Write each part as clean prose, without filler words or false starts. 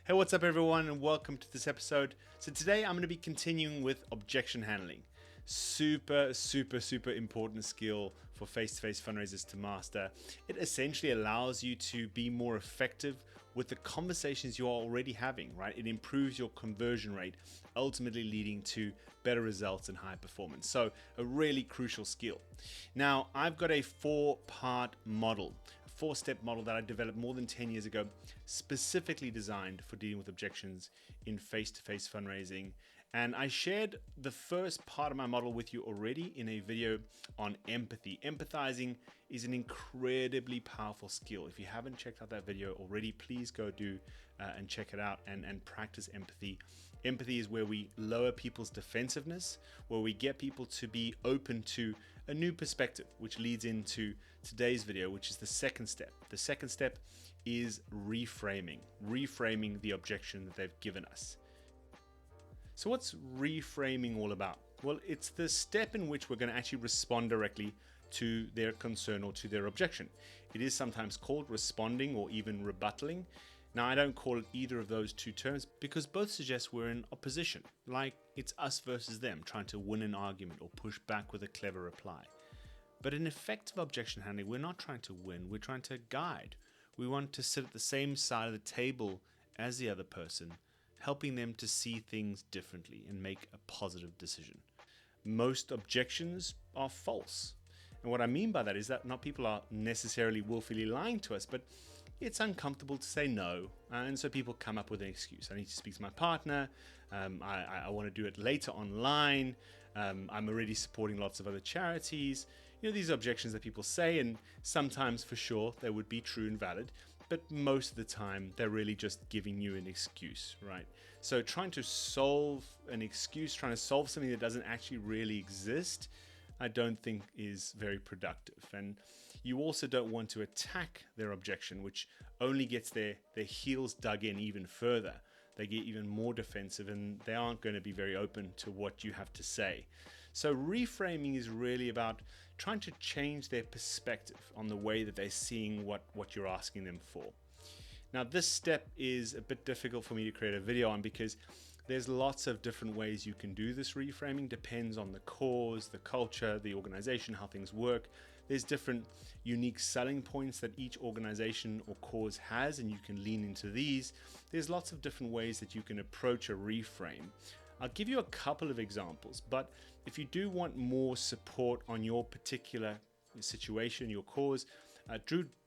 Hey, what's up everyone, and welcome to this episode. So today I'm going to be continuing with objection handling. Super important skill for face-to-face fundraisers to master. It essentially allows you to be more effective with the conversations you're already having, right? It improves your conversion rate, ultimately leading to better results and high performance. So a really crucial skill. Now, I've got a 4-part model, a 4-step model that I developed more than 10 years ago, specifically designed for dealing with objections in face-to-face fundraising. And I shared the first part of my model with you already in a video on empathy. Empathizing is an incredibly powerful skill. If you haven't checked out that video already, please go do and check it out and practice empathy. Empathy is where we lower people's defensiveness, where we get people to be open to a new perspective, which leads into today's video, which is the second step. The second step is reframing the objection that they've given us. So what's reframing all about? Well, it's the step in which we're going to actually respond directly to their concern or to their objection. It is sometimes called responding or even rebuttaling. Now, I don't call it either of those two terms because both suggest we're in opposition, like it's us versus them, trying to win an argument or push back with a clever reply. But in effective objection handling, we're not trying to win, we're trying to guide. We want to sit at the same side of the table as the other person, helping them to see things differently and make a positive decision. Most objections are false. And what I mean by that is that not people are necessarily willfully lying to us, but it's uncomfortable to say no. And so people come up with an excuse. I need to speak to my partner. I want to do it later online. I'm already supporting lots of other charities. You know, these are objections that people say, and sometimes for sure they would be true and valid. But most of the time, they're really just giving you an excuse, right? So trying to solve an excuse, trying to solve something that doesn't actually really exist, I don't think is very productive. And you also don't want to attack their objection, which only gets their heels dug in even further. They get even more defensive and they aren't going to be very open to what you have to say. So reframing is really about trying to change their perspective on the way that they're seeing what you're asking them for. Now, this step is a bit difficult for me to create a video on because there's lots of different ways you can do this reframing. Depends on the cause, the culture, the organization, how things work. There's different unique selling points that each organization or cause has, and you can lean into these. There's lots of different ways that you can approach a reframe. I'll give you a couple of examples, but if you do want more support on your particular situation, your cause,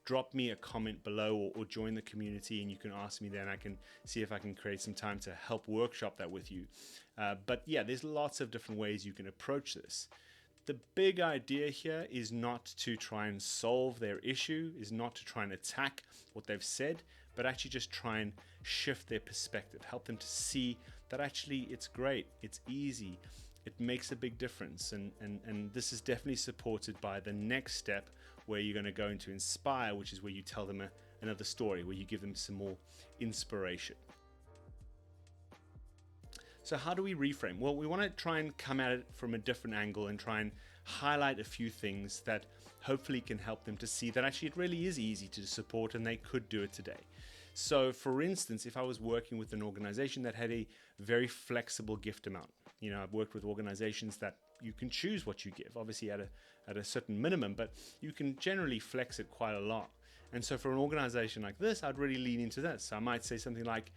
drop me a comment below or join the community and you can ask me then. I can see if I can create some time to help workshop that with you. But yeah, there's lots of different ways you can approach this. The big idea here is not to try and solve their issue, is not to try and attack what they've said, but actually just try and shift their perspective, help them to see that actually it's great, it's easy, it makes a big difference. And this is definitely supported by the next step where you're going to go into inspire, which is where you tell them another story, where you give them some more inspiration. So how do we reframe? Well, we want to try and come at it from a different angle and try and highlight a few things that hopefully can help them to see that actually it really is easy to support and they could do it today. So for instance, if I was working with an organization that had a very flexible gift amount, you know, I've worked with organizations that you can choose what you give, obviously at a certain minimum, but you can generally flex it quite a lot. And so for an organization like this, I'd really lean into this. So I might say something like,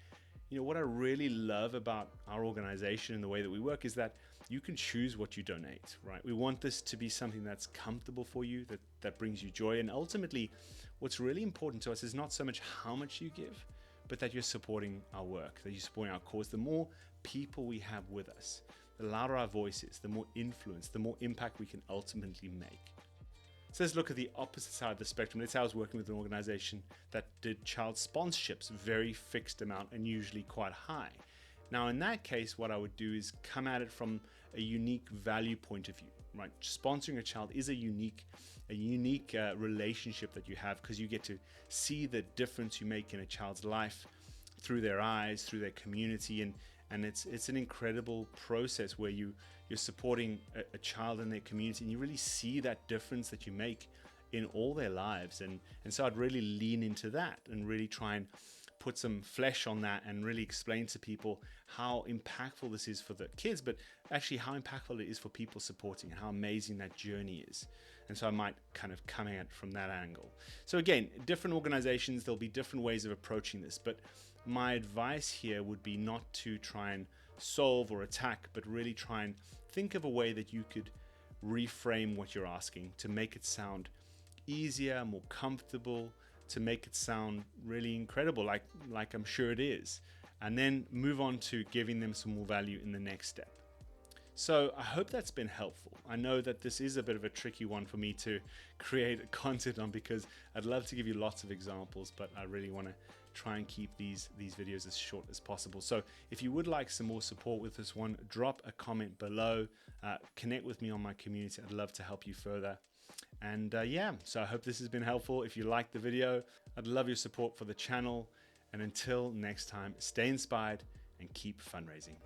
you know, what I really love about our organization and the way that we work is that you can choose what you donate, right? We want this to be something that's comfortable for you, that brings you joy. And ultimately, what's really important to us is not so much how much you give, but that you're supporting our work, that you're supporting our cause. The more people we have with us, the louder our voice is, the more influence, the more impact we can ultimately make. So let's look at the opposite side of the spectrum. Let's say I was working with an organization that did child sponsorships, very fixed amount and usually quite high. Now in that case, what I would do is come at it from a unique value point of view, right? Sponsoring a child is a unique relationship that you have because you get to see the difference you make in a child's life through their eyes, through their community, and it's an incredible process where you're supporting a child in their community and you really see that difference that you make in all their lives. And so I'd really lean into that and really try and put some flesh on that and really explain to people how impactful this is for the kids, but actually how impactful it is for people supporting and how amazing that journey is. And so I might kind of come at it from that angle. So again, different organizations, there'll be different ways of approaching this, but my advice here would be not to try and solve or attack, but really try and think of a way that you could reframe what you're asking to make it sound easier, more comfortable, to make it sound really incredible, like I'm sure it is, and then move on to giving them some more value in the next step. So I hope that's been helpful. I know that this is a bit of a tricky one for me to create content on, because I'd love to give you lots of examples, but I really want to try and keep these videos as short as possible. So if you would like some more support with this one, drop a comment below, connect with me on my community. I'd love to help you further. And yeah, so I hope this has been helpful. If you liked the video, I'd love your support for the channel. And until next time, stay inspired and keep fundraising.